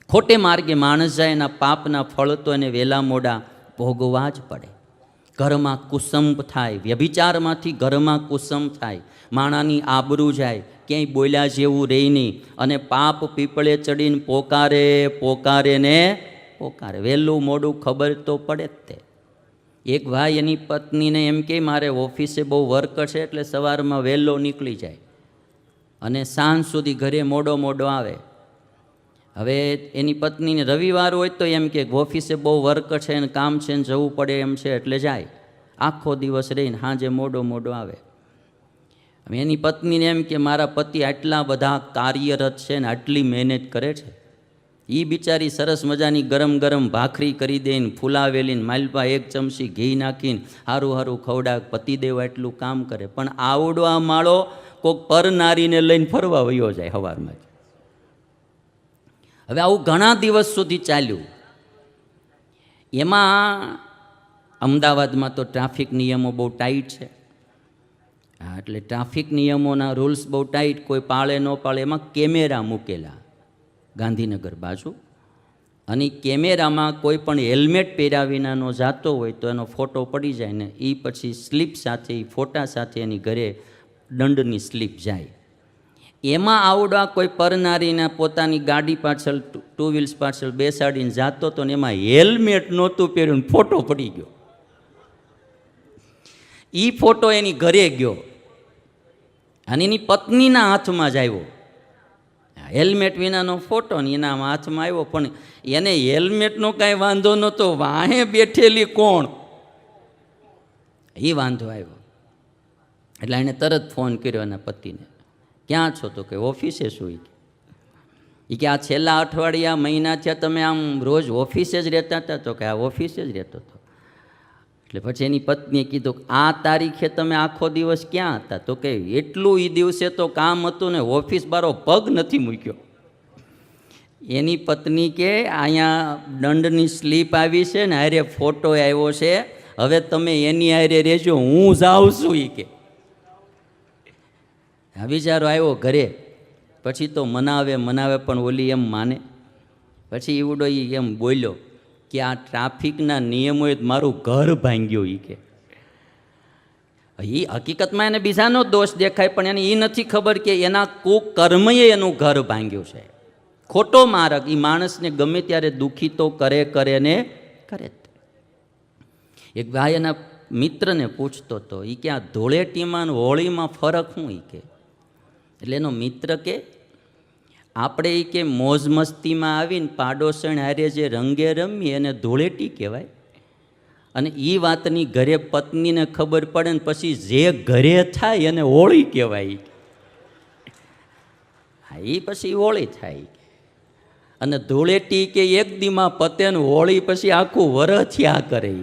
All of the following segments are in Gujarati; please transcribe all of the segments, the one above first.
ખોટે માર્ગે માણસ જાય એના પાપના ફળ તો એને વહેલા મોડા ભોગવવા જ પડે. ઘરમાં કુસંપ થાય, વ્યભિચારમાંથી ઘરમાં કુસંપ થાય, માણાની આબરૂ જાય, ક્યાંય બોલ્યા જેવું રહી નહીં, અને પાપ પીપળે ચડીને પોકારે પોકારે ને પોકારે. વહેલું મોડું ખબર તો પડે જ તે. એક ભાઈ એની પત્નીને એમ કે મારે ઓફિસે બહુ વર્ક છે એટલે સવારમાં વહેલો નીકળી જાય અને સાંજ સુધી ઘરે મોડો મોડો આવે. હવે એની પત્નીને રવિવાર હોય તો એમ કે ઓફિસે બહુ વર્ક છે ને કામ છે ને જવું પડે એમ છે એટલે જાય. આખો દિવસ રહીને સાંજે મોડો મોડો આવે. હવે એની પત્નીને એમ કે મારા પતિ આટલા બધા કાર્યરત છે ને આટલી મહેનત કરે છે, એ બિચારી સરસ મજાની ગરમ ગરમ ભાખરી કરી દઈને ફૂલાવેલીને માલપા એક ચમચી ઘી નાખીને સારું સારું ખવડા, પતિદેવ એટલું કામ કરે, પણ આવડો આ માળો કોઈક પર નારીને લઈને ફરવા વયો જાય સવારમાં જ. હવે આવું ઘણા દિવસ સુધી ચાલ્યું. એમાં અમદાવાદમાં તો ટ્રાફિક નિયમો બહુ ટાઈટ છે. હા, એટલે ટ્રાફિક નિયમોના રૂલ્સ બહુ ટાઈટ, કોઈ પાળે ન પાળે. એમાં કેમેરા મૂકેલા ગાંધીનગર બાજુ, અને કેમેરામાં કોઈ પણ હેલ્મેટ પહેર્યા વિનાનો જાતો હોય તો એનો ફોટો પડી જાય ને એ પછી સ્લીપ સાથે, એ ફોટા સાથે એની ઘરે દંડની સ્લીપ જાય. એમાં આવડા કોઈ પરનારીના પોતાની ગાડી પાછળ, ટુ વ્હીલ્સ પાછળ બેસાડીને જાતો હતો ને એમાં હેલ્મેટ નહોતું પહેર્યું, ફોટો પડી ગયો. એ ફોટો એની ઘરે ગયો અને એની પત્નીના હાથમાં જ આવ્યો. હેલ્મેટ વિનાનો ફોટો ને એના હાથમાં આવ્યો, પણ એને હેલ્મેટનો કાંઈ વાંધો નહોતો, વાહે બેઠેલી કોણ એ વાંધો આવ્યો. એટલે એણે તરત ફોન કર્યો એના પતિને, ક્યાં છો? તો કે ઓફિસે શું? એ કે આ છેલ્લા અઠવાડિયા મહિના થયા તમે આમ રોજ ઓફિસે જ રહેતા હતા? તો કે આ ઓફિસે જ રહેતો હતો. એટલે પછી એની પત્નીએ કીધું આ તારીખે તમે આખો દિવસ ક્યાં હતા? તો કે એટલું એ દિવસે તો કામ હતું ને ઓફિસ બારો પગ નથી મૂક્યો. એની પત્ની કે અહીંયા દંડની સ્લીપ આવી છે ને હારે ફોટો આવ્યો છે, હવે તમે એની હારે રહેજો, હું જાઉં છું. એ કે બિચારો આવ્યો ઘરે, પછી તો મનાવે પણ ઓલી એમ માને. પછી એવડો એમ બોલ્યો કે આ ટ્રાફિકના નિયમોએ મારું ઘર ભાંગ્યું. એ કે એ હકીકતમાં એને બીજાનો દોષ દેખાય, પણ એને એ નથી ખબર કે એના કુકર્મએ એનું ઘર ભાંગ્યું છે. ખોટો માર્ગ એ માણસને ગમે ત્યારે દુઃખી તો કરે ને કરે. એક ભાઈ એના મિત્રને પૂછતો હતો, એ કે આ ધૂળેટીમાં ને હોળીમાં ફરક શું? એ કે એટલે એનો મિત્ર કે આપણે એ કે મોજ મસ્તીમાં આવીને પાડોશણ હારે જે રંગે રમીએ એને ધૂળેટી કહેવાય, અને એ વાતની ઘરે પત્નીને ખબર પડે ને પછી જે ઘરે થાય એને હોળી કહેવાય. હા, એ પછી હોળી થાય. અને ધૂળેટી કે એક દીમાં પતે ને હોળી પછી આખું વરસ થયા કરે.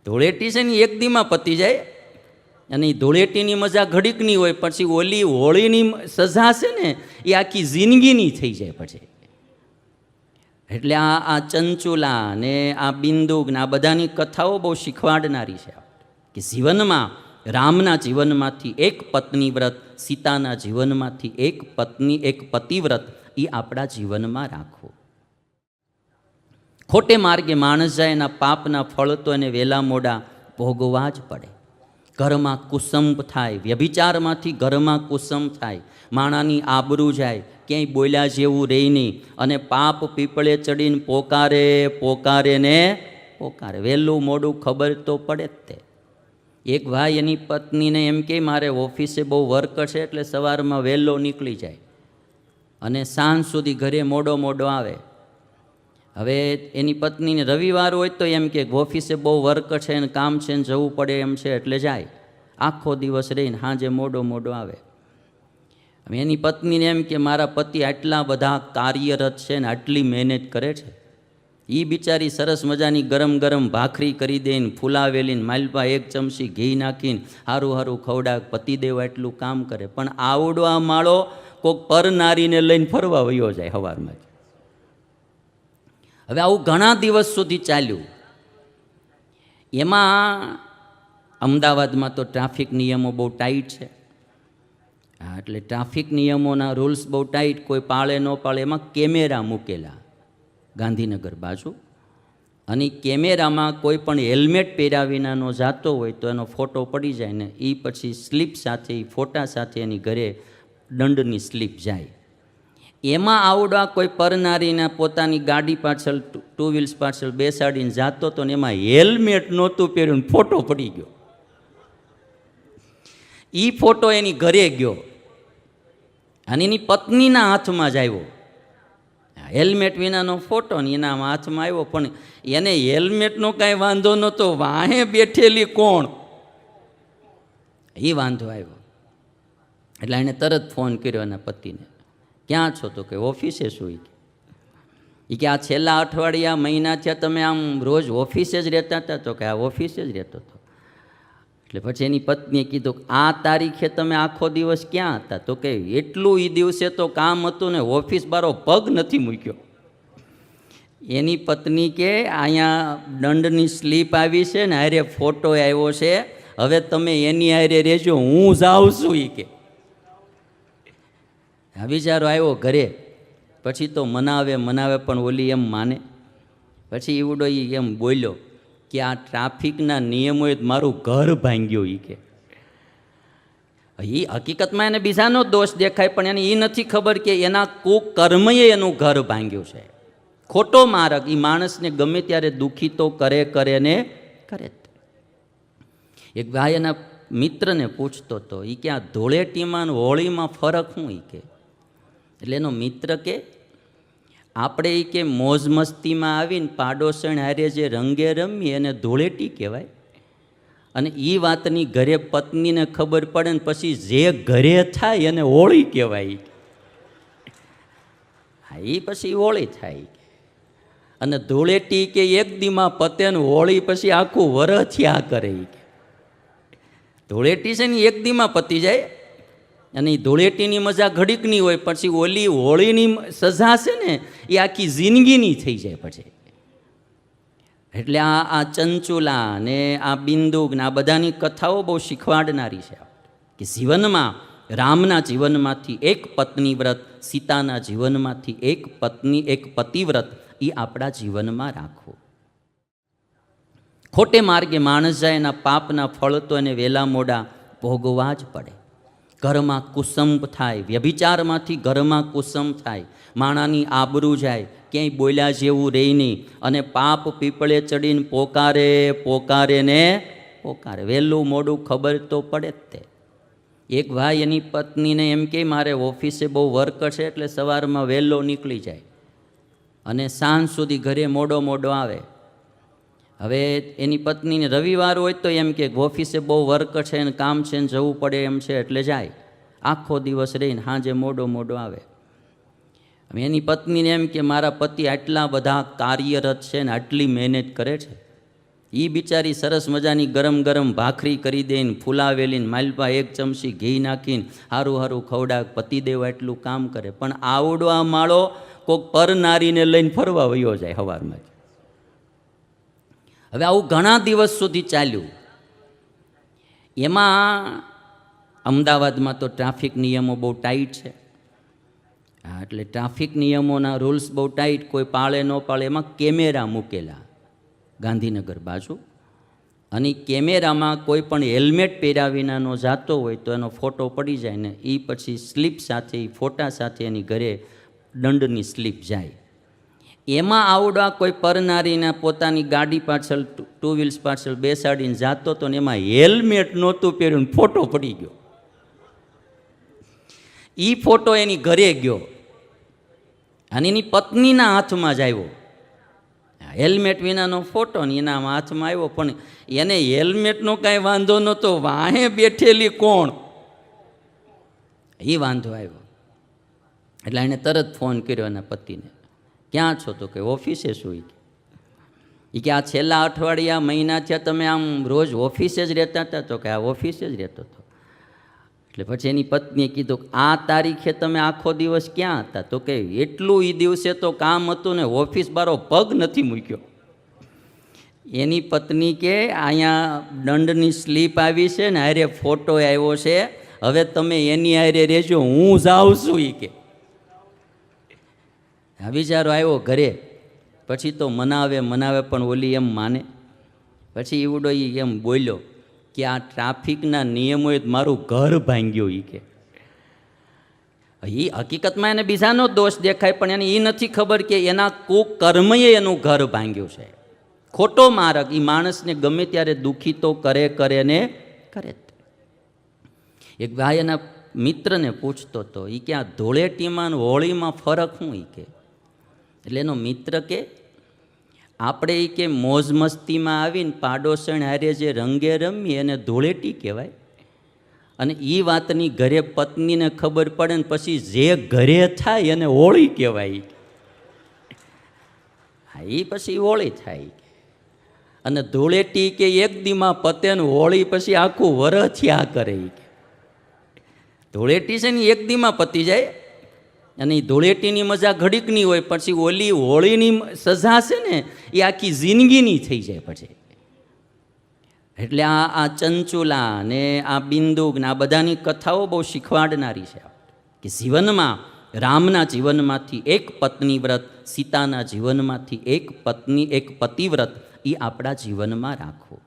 ધૂળેટી છે ને એક દીમાં પતી જાય, અને એ ધૂળેટીની મજા ઘડીકની હોય, પછી ઓલી હોળીની સજા છે ને એ આખી જિંદગીની થઈ જાય પછી. એટલે આ ચંચુલા ને આ બિંદુક ને આ બધાની કથાઓ બહુ શીખવાડનારી છે કે જીવનમાં રામના જીવનમાંથી એક પત્ની વ્રત, સીતાના જીવનમાંથી એક પત્ની એક પતિવ્રત એ આપણા જીવનમાં રાખવું. ખોટે માર્ગે માણસ જાય એના પાપના ફળ તો એને વહેલા મોડા ભોગવવા જ પડે. ઘરમાં કુસંપ થાય, વ્યભિચારમાંથી ઘરમાં કુસંપ થાય, માણાની આબરૂ જાય, ક્યાંય બોલ્યા જેવું રહી નહીં, અને પાપ પીપળે ચડીને પોકારે પોકારે ને પોકારે. વહેલું મોડું ખબર તો પડે જ તે. એક ભાઈ એની પત્નીને એમ કે મારે ઓફિસે બહુ વર્ક છે એટલે સવારમાં વહેલો નીકળી જાય અને સાંજ સુધી ઘરે મોડો મોડો આવે. હવે એની પત્નીને રવિવાર હોય તો એમ કે ઓફિસે બહુ વર્ક છે ને કામ છે ને જવું પડે એમ છે એટલે જાય. આખો દિવસ રહીને સાંજે મોડો મોડો આવે. હવે એની પત્નીને એમ કે મારા પતિ આટલા બધા કાર્યરત છે ને આટલી મહેનત કરે છે, એ બિચારી સરસ મજાની ગરમ ગરમ ભાખરી કરી દઈને ફૂલાવેલીને માલપા એક ચમચી ઘી નાખીને સારું સારું ખવડા, પતિદેવ એટલું કામ કરે, પણ આવડો આ માળો કોઈક પર નારીને લઈને ફરવા વયો જાય સવારમાં. હવે આવું ઘણા દિવસ સુધી ચાલ્યું. એમાં અમદાવાદમાં તો ટ્રાફિક નિયમો બહુ ટાઈટ છે. હા, એટલે ટ્રાફિક નિયમોના રૂલ્સ બહુ ટાઈટ, કોઈ પાળે ન પાળે. એમાં કેમેરા મૂકેલા ગાંધીનગર બાજુ, અને કેમેરામાં કોઈ પણ હેલ્મેટ પહેર્યા વિનાનો જાતો હોય તો એનો ફોટો પડી જાય ને એ પછી સ્લીપ સાથે, એ ફોટા સાથે એની ઘરે દંડની સ્લીપ જાય. એમાં આવડા કોઈ પરનારીને પોતાની ગાડી પાછળ, ટુ વ્હીલ્સ પાછળ બેસાડીને જાતો હતો ને એમાં હેલ્મેટ નહોતું પહેર્યું, ફોટો પડી ગયો. એ ફોટો એની ઘરે ગયો અને એની પત્નીના હાથમાં જ આવ્યો. હેલ્મેટ વિનાનો ફોટો ને એના હાથમાં આવ્યો, પણ એને હેલ્મેટનો કાંઈ વાંધો નહોતો, વાહે બેઠેલી કોણ એ વાંધો આવ્યો. એટલે એણે તરત ફોન કર્યો એના પતિને, ક્યાં છો? તો કે ઓફિસે શું? એ કે આ છેલ્લા અઠવાડિયા મહિના થયા તમે આમ રોજ ઓફિસે જ રહેતા હતા? તો કે આ ઓફિસે જ રહેતો હતો. એટલે પછી એની પત્નીએ કીધું, આ તારીખે તમે આખો દિવસ ક્યાં હતા? તો કે એટલું એ દિવસે તો કામ હતું ને ઓફિસ બારો પગ નથી મૂક્યો. એની પત્ની કે અહીંયા દંડની સ્લીપ આવી છે ને હારે ફોટો આવ્યો છે, હવે તમે એની હારે રહેજો, હું જાઉં છું. એ કે આ વિચારો આવ્યો ઘરે. પછી તો મનાવે પણ ઓલી એમ માને. પછી એવડો એમ બોલ્યો કે આ ટ્રાફિકના નિયમોએ મારું ઘર ભાંગ્યું. એ કે એ હકીકતમાં એને બીજાનો દોષ દેખાય, પણ એને એ નથી ખબર કે એના કુકર્મએ એનું ઘર ભાંગ્યું છે. ખોટો માર્ગ એ માણસને ગમે ત્યારે દુઃખી તો કરે ને કરે. એક ભાઈ એના મિત્રને પૂછતો હતો, એ કે આ ધૂળેટીમાં હોળીમાં ફરક શું? એ કે એટલે એનો મિત્ર કે આપણે એ કે મોજ મસ્તીમાં આવીને પાડોશણ હારે જે રંગે રમીએ એને ધૂળેટી કહેવાય, અને એ વાતની ઘરે પત્નીને ખબર પડે ને પછી જે ઘરે થાય એને હોળી કહેવાય. હા, એ પછી હોળી થાય. અને ધૂળેટી કે એક દીમાં પતે ને હોળી પછી આખું વરસ થયા કરે. ધૂળેટી છે ને એક દીમાં પતી જાય, અને એ ધૂળેટીની મજા ઘડીકની હોય, પછી ઓલી હોળીની સજા છે ને એ આખી જિંદગીની થઈ જાય પછી. એટલે આ ચંચુલા ને આ બિંદુક ને આ બધાની કથાઓ બહુ શીખવાડનારી છે કે જીવનમાં રામના જીવનમાંથી એક પત્ની વ્રત, સીતાના જીવનમાંથી એક પત્ની, એક પતિવ્રત એ આપણા જીવનમાં રાખવું. ખોટે માર્ગે માણસ જાય એના પાપના ફળ તો એને વહેલા મોડા ભોગવવા જ પડે. ઘરમાં કુસંપ થાય, વ્યભિચારમાંથી ઘરમાં કુસંપ થાય, માણાની આબરૂ જાય, ક્યાંય બોલ્યા જેવું રહી નહીં, અને પાપ પીપળે ચડીને પોકારે ને પોકારે. વહેલું મોડું ખબર તો પડે જ તે. એક ભાઈ એની પત્નીને એમ કે મારે ઓફિસે બહુ વર્ક છે એટલે સવારમાં વહેલો નીકળી જાય અને સાંજ સુધી ઘરે મોડો આવે. હવે એની પત્નીને રવિવાર હોય તો એમ કે ઓફિસે બહુ વર્ક છે ને કામ છે ને જવું પડે એમ છે એટલે જાય. આખો દિવસ રહીને સાંજે મોડો આવે. હવે એની પત્નીને એમ કે મારા પતિ આટલા બધા કાર્યરત છે ને આટલી મહેનત કરે છે, એ બિચારી સરસ મજાની ગરમ ભાખરી કરી દઈને ફૂલાવેલીને માલપા એક ચમચી ઘી નાખીને હારું ખવડા, પતિદેવ એટલું કામ કરે, પણ આવડો આ માળો કોઈક પરનારીને લઈને ફરવા વયો જાય સવારમાં જ. હવે આવું ઘણા દિવસ સુધી ચાલ્યું. એમાં અમદાવાદમાં તો ટ્રાફિક નિયમો બહુ ટાઈટ છે. હા, એટલે ટ્રાફિક નિયમોના રૂલ્સ બહુ ટાઈટ, કોઈ પાળે ન પાળે. એમાં કેમેરા મૂકેલા ગાંધીનગર બાજુ, અને કેમેરામાં કોઈ પણ હેલ્મેટ પહેર્યા વિનાનો જાતો હોય તો એનો ફોટો પડી જાય ને એ પછી સ્લીપ સાથે, એ ફોટા સાથે એની ઘરે દંડની સ્લીપ જાય. એમાં આવડા કોઈ પરનારીને પોતાની ગાડી પાછળ, ટુ વ્હીલ્સ પાછળ બેસાડીને જાતો હતો ને એમાં હેલ્મેટ નહોતું પહેર્યું, ફોટો પડી ગયો. એ ફોટો એની ઘરે ગયો અને એની પત્નીના હાથમાં જ આવ્યો. હેલ્મેટ વિનાનો ફોટો ને એના હાથમાં આવ્યો, પણ એને હેલ્મેટનો કાંઈ વાંધો નહોતો, વાહે બેઠેલી કોણ એ વાંધો આવ્યો. એટલે એણે તરત ફોન કર્યો એના પતિને, ક્યાં છો? તો કે ઓફિસે શું? એ કે આ છેલ્લા અઠવાડિયા મહિના થયા તમે આમ રોજ ઓફિસે જ રહેતા હતા? તો કે આ ઓફિસે જ રહેતો હતો. એટલે પછી એની પત્નીએ કીધું, આ તારીખે તમે આખો દિવસ ક્યાં હતા? તો કે એટલું એ દિવસે તો કામ હતું ને ઓફિસ બારો પગ નથી મૂક્યો. એની પત્ની કે અહીંયા દંડની સ્લીપ આવી છે ને હારે ફોટો આવ્યો છે, હવે તમે એની હારે રહેજો, હું જાઉં છું એ કે. આ વિચારો આવ્યો ઘરે. પછી તો મનાવે પણ ઓલી એમ માને. પછી ઈવડો એમ બોલ્યો કે આ ટ્રાફિકના નિયમોએ મારું ઘર ભાંગ્યું એ કે. એ હકીકતમાં એને બીજાનો દોષ દેખાય, પણ એને એ નથી ખબર કે એના કુકર્મએ એનું ઘર ભાંગ્યું છે. ખોટો માર્ગ એ માણસને ગમે ત્યારે દુઃખી તો કરે ને કરે. એક ભાઈ એના મિત્રને પૂછતો હતો, એ કે આ ધૂળેટીમાં ને હોળીમાં ફરક શું? એ કે. એટલે એનો મિત્ર કે આપણે એ કે મોજ મસ્તીમાં આવીને પાડોશણ હારે જે રંગે રમીએ એને ધૂળેટી કહેવાય, અને એ વાતની ઘરે પત્નીને ખબર પડે ને પછી જે ઘરે થાય એને હોળી કહેવાય. હા, એ પછી હોળી થાય. અને ધૂળેટી કે એક દીમાં પતે ને હોળી પછી આખું વરસ થયા કરે. ધૂળેટી છે ને એક દીમાં પતી જાય, અને એ ધૂળેટીની મજા ઘડીકની હોય, પછી ઓલી હોળીની સજા છે ને એ આખી જિંદગીની થઈ જાય પછી. એટલે આ ચંચુલા ને આ બિંદુક ને આ બધાની કથાઓ બહુ શીખવાડનારી છે કે જીવનમાં રામના જીવનમાંથી એક પત્ની વ્રત, સીતાના જીવનમાંથી એક પતિવ્રત એ આપણા જીવનમાં રાખવું.